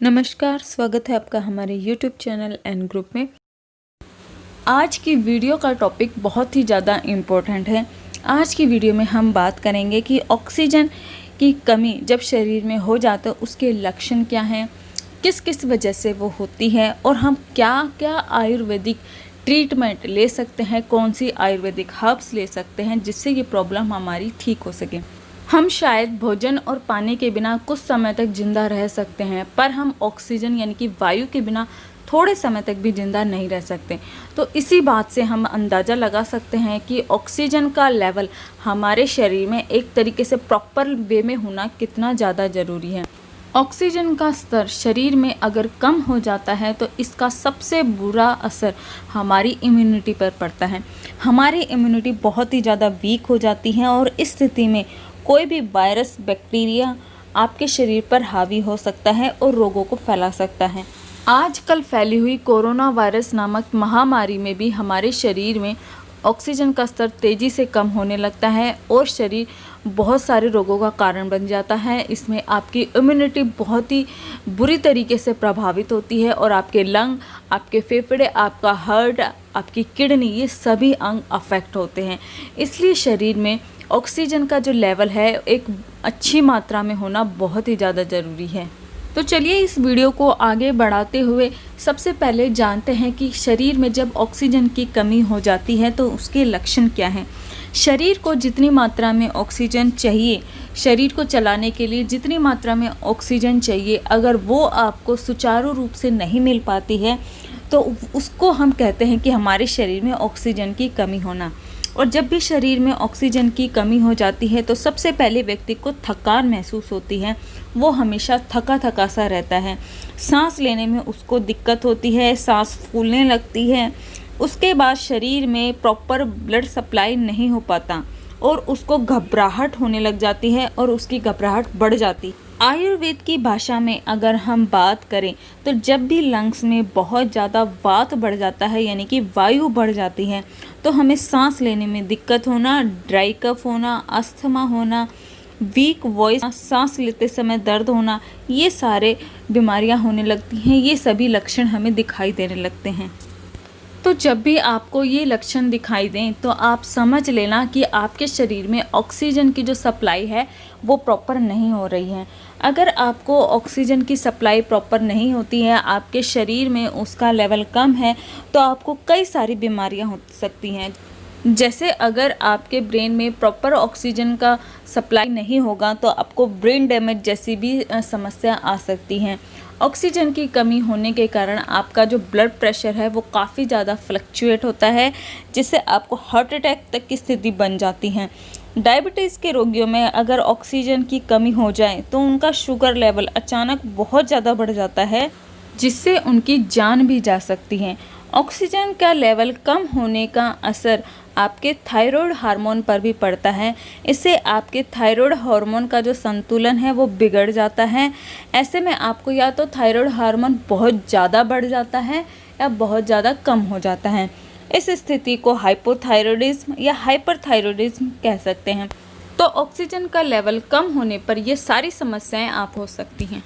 नमस्कार, स्वागत है आपका हमारे YouTube चैनल एंड ग्रुप में। आज की वीडियो का टॉपिक बहुत ही ज़्यादा इम्पोर्टेंट है। आज की वीडियो में हम बात करेंगे कि ऑक्सीजन की कमी जब शरीर में हो जाता है उसके लक्षण क्या हैं, किस किस वजह से वो होती है और हम क्या क्या आयुर्वेदिक ट्रीटमेंट ले सकते हैं, कौन सी आयुर्वेदिक हर्ब्स ले सकते हैं जिससे ये प्रॉब्लम हमारी ठीक हो सके। हम शायद भोजन और पानी के बिना कुछ समय तक जिंदा रह सकते हैं, पर हम ऑक्सीजन यानी कि वायु के बिना थोड़े समय तक भी जिंदा नहीं रह सकते। तो इसी बात से हम अंदाज़ा लगा सकते हैं कि ऑक्सीजन का लेवल हमारे शरीर में एक तरीके से प्रॉपर वे में होना कितना ज़्यादा ज़रूरी है। ऑक्सीजन का स्तर शरीर में अगर कम हो जाता है तो इसका सबसे बुरा असर हमारी इम्यूनिटी पर पड़ता है। हमारी इम्यूनिटी बहुत ही ज़्यादा वीक हो जाती है और इस स्थिति में कोई भी वायरस, बैक्टीरिया आपके शरीर पर हावी हो सकता है और रोगों को फैला सकता है। आजकल फैली हुई कोरोना वायरस नामक महामारी में भी हमारे शरीर में ऑक्सीजन का स्तर तेज़ी से कम होने लगता है और शरीर बहुत सारे रोगों का कारण बन जाता है। इसमें आपकी इम्यूनिटी बहुत ही बुरी तरीके से प्रभावित होती है और आपके लंग, आपके फेफड़े, आपका हार्ट, आपकी किडनी, ये सभी अंग अफेक्ट होते हैं। इसलिए शरीर में ऑक्सीजन का जो लेवल है एक अच्छी मात्रा में होना बहुत ही ज़्यादा ज़रूरी है। तो चलिए इस वीडियो को आगे बढ़ाते हुए सबसे पहले जानते हैं कि शरीर में जब ऑक्सीजन की कमी हो जाती है तो उसके लक्षण क्या हैं। शरीर को जितनी मात्रा में ऑक्सीजन चाहिए, शरीर को चलाने के लिए जितनी मात्रा में ऑक्सीजन चाहिए, अगर वो आपको सुचारू रूप से नहीं मिल पाती है तो उसको हम कहते हैं कि हमारे शरीर में ऑक्सीजन की कमी होना। और जब भी शरीर में ऑक्सीजन की कमी हो जाती है तो सबसे पहले व्यक्ति को थकान महसूस होती है। वो हमेशा थका थका सा रहता है, सांस लेने में उसको दिक्कत होती है, सांस फूलने लगती है। उसके बाद शरीर में प्रॉपर ब्लड सप्लाई नहीं हो पाता और उसको घबराहट होने लग जाती है और उसकी घबराहट बढ़ जाती है। आयुर्वेद की भाषा में अगर हम बात करें तो जब भी लंग्स में बहुत ज़्यादा वात बढ़ जाता है यानी कि वायु बढ़ जाती है तो हमें सांस लेने में दिक्कत होना, ड्राई कफ होना, अस्थमा होना, वीक वॉइस, सांस लेते समय दर्द होना, ये सारे बीमारियां होने लगती हैं। ये सभी लक्षण हमें दिखाई देने लगते हैं। तो जब भी आपको ये लक्षण दिखाई दें तो आप समझ लेना कि आपके शरीर में ऑक्सीजन की जो सप्लाई है वो प्रॉपर नहीं हो रही है। अगर आपको ऑक्सीजन की सप्लाई प्रॉपर नहीं होती है, आपके शरीर में उसका लेवल कम है, तो आपको कई सारी बीमारियां हो सकती हैं। जैसे अगर आपके ब्रेन में प्रॉपर ऑक्सीजन का सप्लाई नहीं होगा तो आपको ब्रेन डैमेज जैसी भी समस्या आ सकती हैं। ऑक्सीजन की कमी होने के कारण आपका जो ब्लड प्रेशर है वो काफ़ी ज़्यादा फ्लक्चुएट होता है, जिससे आपको हार्ट अटैक तक की स्थिति बन जाती है। डायबिटीज़ के रोगियों में अगर ऑक्सीजन की कमी हो जाए तो उनका शुगर लेवल अचानक बहुत ज़्यादा बढ़ जाता है, जिससे उनकी जान भी जा सकती है। ऑक्सीजन का लेवल कम होने का असर आपके थायराइड हार्मोन पर भी पड़ता है। इससे आपके थायराइड हार्मोन का जो संतुलन है वो बिगड़ जाता है। ऐसे में आपको या तो थायराइड हार्मोन बहुत ज़्यादा बढ़ जाता है या बहुत ज़्यादा कम हो जाता है। इस स्थिति को हाइपोथायराइडिज्म या हाइपरथायराइडिज्म कह सकते हैं। तो ऑक्सीजन का लेवल कम होने पर ये सारी समस्याएं आप हो सकती हैं।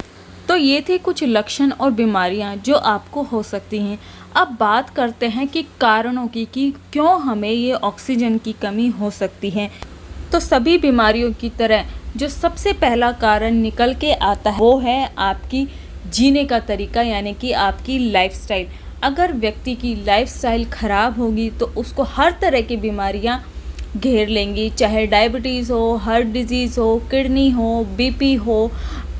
तो ये थे कुछ लक्षण और बीमारियां जो आपको हो सकती हैं। अब बात करते हैं कि कारणों की कि क्यों हमें ये ऑक्सीजन की कमी हो सकती है। तो सभी बीमारियों की तरह जो सबसे पहला कारण निकल के आता है वो है आपकी जीने का तरीका यानी कि आपकी लाइफस्टाइल। अगर व्यक्ति की लाइफस्टाइल खराब होगी तो उसको हर तरह की बीमारियां घेर लेंगी, चाहे डायबिटीज़ हो, हार्ट डिजीज़ हो, किडनी हो, बीपी हो,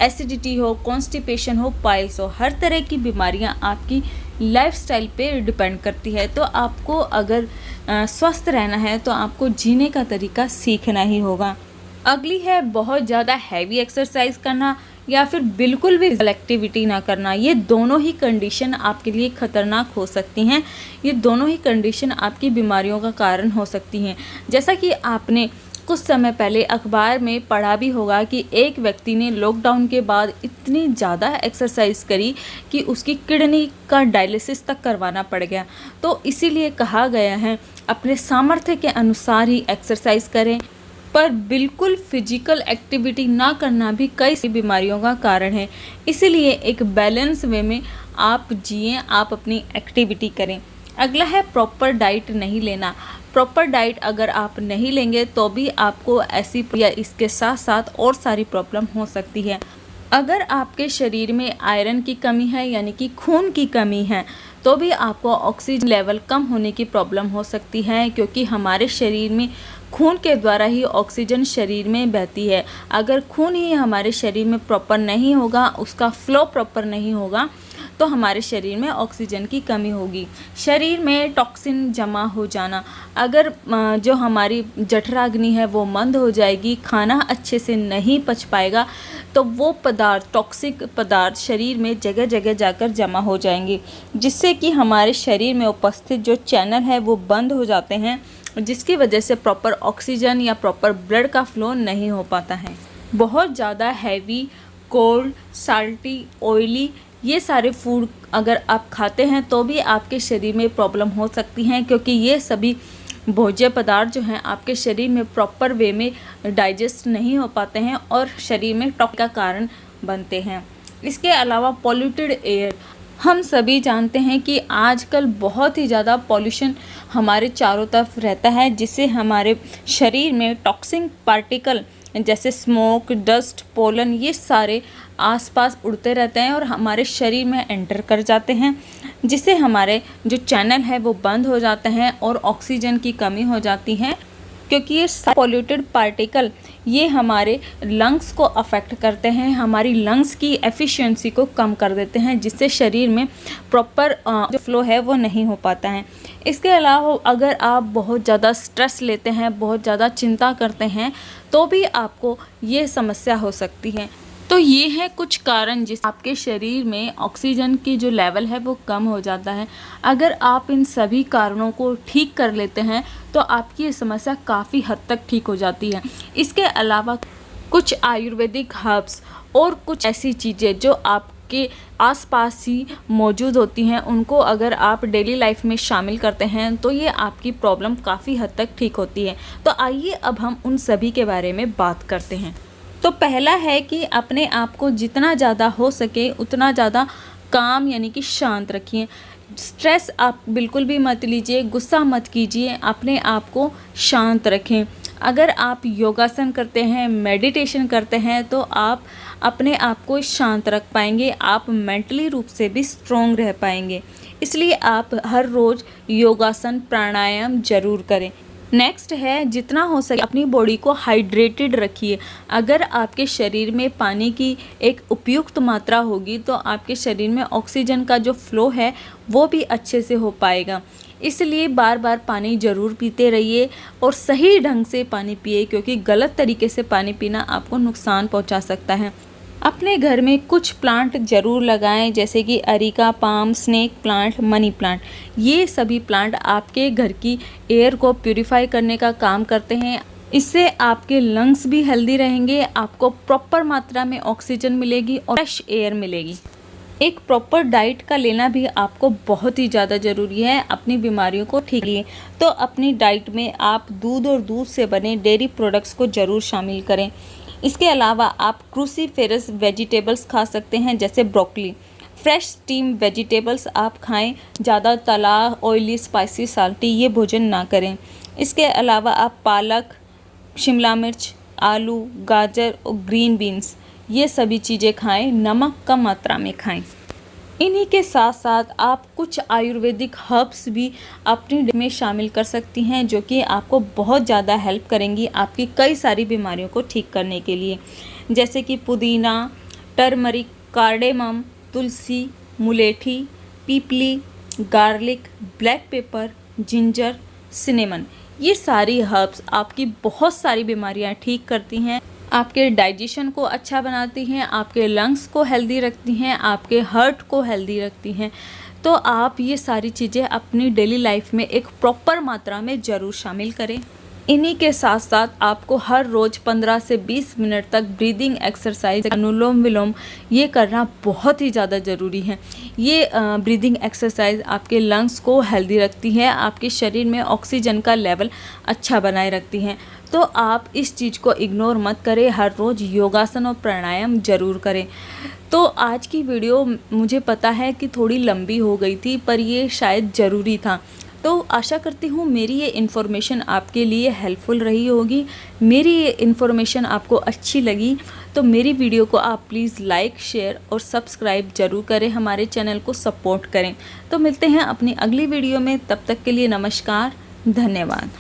एसिडिटी हो, कॉन्स्टिपेशन हो, पाइल्स हो, हर तरह की बीमारियां आपकी लाइफस्टाइल पे डिपेंड करती है। तो आपको अगर स्वस्थ रहना है तो आपको जीने का तरीका सीखना ही होगा। अगली है बहुत ज़्यादा हैवी एक्सरसाइज करना या फिर बिल्कुल भी एक्टिविटी ना करना। ये दोनों ही कंडीशन आपके लिए खतरनाक हो सकती हैं। ये दोनों ही कंडीशन आपकी बीमारियों का कारण हो सकती हैं। जैसा कि आपने कुछ समय पहले अखबार में पढ़ा भी होगा कि एक व्यक्ति ने लॉकडाउन के बाद इतनी ज़्यादा एक्सरसाइज करी कि उसकी किडनी का डायलिसिस तक करवाना पड़ गया। तो इसीलिए कहा गया है अपने सामर्थ्य के अनुसार ही एक्सरसाइज करें। पर बिल्कुल फिजिकल एक्टिविटी ना करना भी कई सी बीमारियों का कारण है। इसीलिए एक बैलेंस वे में आप जिएं, आप अपनी एक्टिविटी करें। अगला है प्रॉपर डाइट नहीं लेना। प्रॉपर डाइट अगर आप नहीं लेंगे तो भी आपको ऐसी या इसके साथ साथ और सारी प्रॉब्लम हो सकती है। अगर आपके शरीर में आयरन की कमी है यानी कि खून की कमी है तो भी आपको ऑक्सीजन लेवल कम होने की प्रॉब्लम हो सकती है, क्योंकि हमारे शरीर में खून के द्वारा ही ऑक्सीजन शरीर में बहती है। अगर खून ही हमारे शरीर में प्रॉपर नहीं होगा, उसका फ्लो प्रॉपर नहीं होगा, तो हमारे शरीर में ऑक्सीजन की कमी होगी। शरीर में टॉक्सिन जमा हो जाना, अगर जो हमारी जठराग्नि है वो मंद हो जाएगी, खाना अच्छे से नहीं पच पाएगा, तो वो पदार्थ, टॉक्सिक पदार्थ शरीर में जगह जगह जाकर जमा हो जाएंगे, जिससे कि हमारे शरीर में उपस्थित जो चैनल है वो बंद हो जाते हैं, जिसकी वजह से प्रॉपर ऑक्सीजन या प्रॉपर ब्लड का फ्लो नहीं हो पाता है। बहुत ज़्यादा हैवी, कोल्ड, साल्टी, ऑयली ये सारे फूड अगर आप खाते हैं तो भी आपके शरीर में प्रॉब्लम हो सकती हैं, क्योंकि ये सभी भोज्य पदार्थ जो हैं आपके शरीर में प्रॉपर वे में डाइजेस्ट नहीं हो पाते हैं और शरीर में टॉक्सिक का कारण बनते हैं। इसके अलावा पॉल्यूटेड एयर, हम सभी जानते हैं कि आजकल बहुत ही ज़्यादा पॉल्यूशन हमारे चारों तरफ रहता है, जिससे हमारे शरीर में टॉक्सिक पार्टिकल जैसे स्मोक, डस्ट, पोलन ये सारे आसपास उड़ते रहते हैं और हमारे शरीर में एंटर कर जाते हैं, जिससे हमारे जो चैनल है वो बंद हो जाते हैं और ऑक्सीजन की कमी हो जाती है, क्योंकि ये पॉल्यूटेड पार्टिकल ये हमारे लंग्स को अफेक्ट करते हैं, हमारी लंग्स की एफिशिएंसी को कम कर देते हैं, जिससे शरीर में प्रॉपर जो फ्लो है वो नहीं हो पाता है। इसके अलावा अगर आप बहुत ज़्यादा स्ट्रेस लेते हैं, बहुत ज़्यादा चिंता करते हैं, तो भी आपको ये समस्या हो सकती है। तो ये है कुछ कारण जिस आपके शरीर में ऑक्सीजन की जो लेवल है वो कम हो जाता है। अगर आप इन सभी कारणों को ठीक कर लेते हैं तो आपकी ये समस्या काफ़ी हद तक ठीक हो जाती है। इसके अलावा कुछ आयुर्वेदिक हर्ब्स और कुछ ऐसी चीज़ें जो आपके आसपास ही मौजूद होती हैं, उनको अगर आप डेली लाइफ में शामिल करते हैं तो ये आपकी प्रॉब्लम काफ़ी हद तक ठीक होती है। तो आइए अब हम उन सभी के बारे में बात करते हैं। तो पहला है कि अपने आप को जितना ज़्यादा हो सके उतना ज़्यादा काम यानी कि शांत रखिए। स्ट्रेस आप बिल्कुल भी मत लीजिए, गुस्सा मत कीजिए, अपने आप को शांत रखें। अगर आप योगासन करते हैं, मेडिटेशन करते हैं, तो आप अपने आप को शांत रख पाएंगे, आप मेंटली रूप से भी स्ट्रॉन्ग रह पाएंगे। इसलिए आप हर रोज़ योगासन, प्राणायाम ज़रूर करें। नेक्स्ट है, जितना हो सके अपनी बॉडी को हाइड्रेटेड रखिए। अगर आपके शरीर में पानी की एक उपयुक्त मात्रा होगी तो आपके शरीर में ऑक्सीजन का जो फ्लो है वो भी अच्छे से हो पाएगा। इसलिए बार बार पानी ज़रूर पीते रहिए और सही ढंग से पानी पिए, क्योंकि गलत तरीके से पानी पीना आपको नुकसान पहुंचा सकता है। अपने घर में कुछ प्लांट ज़रूर लगाएं, जैसे कि areca, palm, snake plant, money plant. ये सभी प्लांट आपके घर की एयर को प्यूरिफाई करने का काम करते हैं। इससे आपके लंग्स भी हेल्दी रहेंगे, आपको प्रॉपर मात्रा में ऑक्सीजन मिलेगी और फ्रेश एयर मिलेगी। एक प्रॉपर डाइट का लेना भी आपको बहुत ही ज़्यादा ज़रूरी है अपनी बीमारियों को ठीक लिए। तो अपनी डाइट में आप दूध और दूध से बने डेयरी प्रोडक्ट्स को ज़रूर शामिल करें। इसके अलावा आप क्रूसीफेरस वेजिटेबल्स खा सकते हैं, जैसे ब्रोकली। फ्रेश स्टीम वेजिटेबल्स आप खाएं, ज़्यादा तला, ऑयली, स्पाइसी, साल्टी ये भोजन ना करें। इसके अलावा आप पालक, शिमला मिर्च, आलू, गाजर और ग्रीन बीन्स ये सभी चीज़ें खाएं, नमक कम मात्रा में खाएं। इन्हीं के साथ साथ आप कुछ आयुर्वेदिक हर्ब्स भी अपनी डाइट में शामिल कर सकती हैं, जो कि आपको बहुत ज़्यादा हेल्प करेंगी आपकी कई सारी बीमारियों को ठीक करने के लिए, जैसे कि पुदीना, टर्मरिक, कार्डेमम, तुलसी, मुलेठी, पीपली, garlic, black pepper, ginger, cinnamon. ये सारी हर्ब्स आपकी बहुत सारी बीमारियां ठीक करती हैं, आपके डाइजेशन को अच्छा बनाती हैं, आपके लंग्स को हेल्दी रखती हैं, आपके हार्ट को हेल्दी रखती हैं। तो आप ये सारी चीज़ें अपनी डेली लाइफ में एक प्रॉपर मात्रा में ज़रूर शामिल करें। इन्हीं के साथ साथ आपको हर रोज़ 15 से 20 मिनट तक ब्रीदिंग एक्सरसाइज, अनुलोम विलोम ये करना बहुत ही ज़्यादा ज़रूरी है। ये ब्रीदिंग एक्सरसाइज आपके लंग्स को हेल्दी रखती है, आपके शरीर में ऑक्सीजन का लेवल अच्छा बनाए रखती हैं। तो आप इस चीज़ को इग्नोर मत करें, हर रोज़ योगासन और प्राणायाम ज़रूर करें। तो आज की वीडियो मुझे पता है कि थोड़ी लंबी हो गई थी, पर ये शायद ज़रूरी था। तो आशा करती हूँ मेरी ये इन्फॉर्मेशन आपके लिए हेल्पफुल रही होगी। मेरी ये इन्फॉर्मेशन आपको अच्छी लगी तो मेरी वीडियो को आप प्लीज़ लाइक, शेयर और सब्सक्राइब ज़रूर करें, हमारे चैनल को सपोर्ट करें। तो मिलते हैं अपनी अगली वीडियो में, तब तक के लिए नमस्कार, धन्यवाद।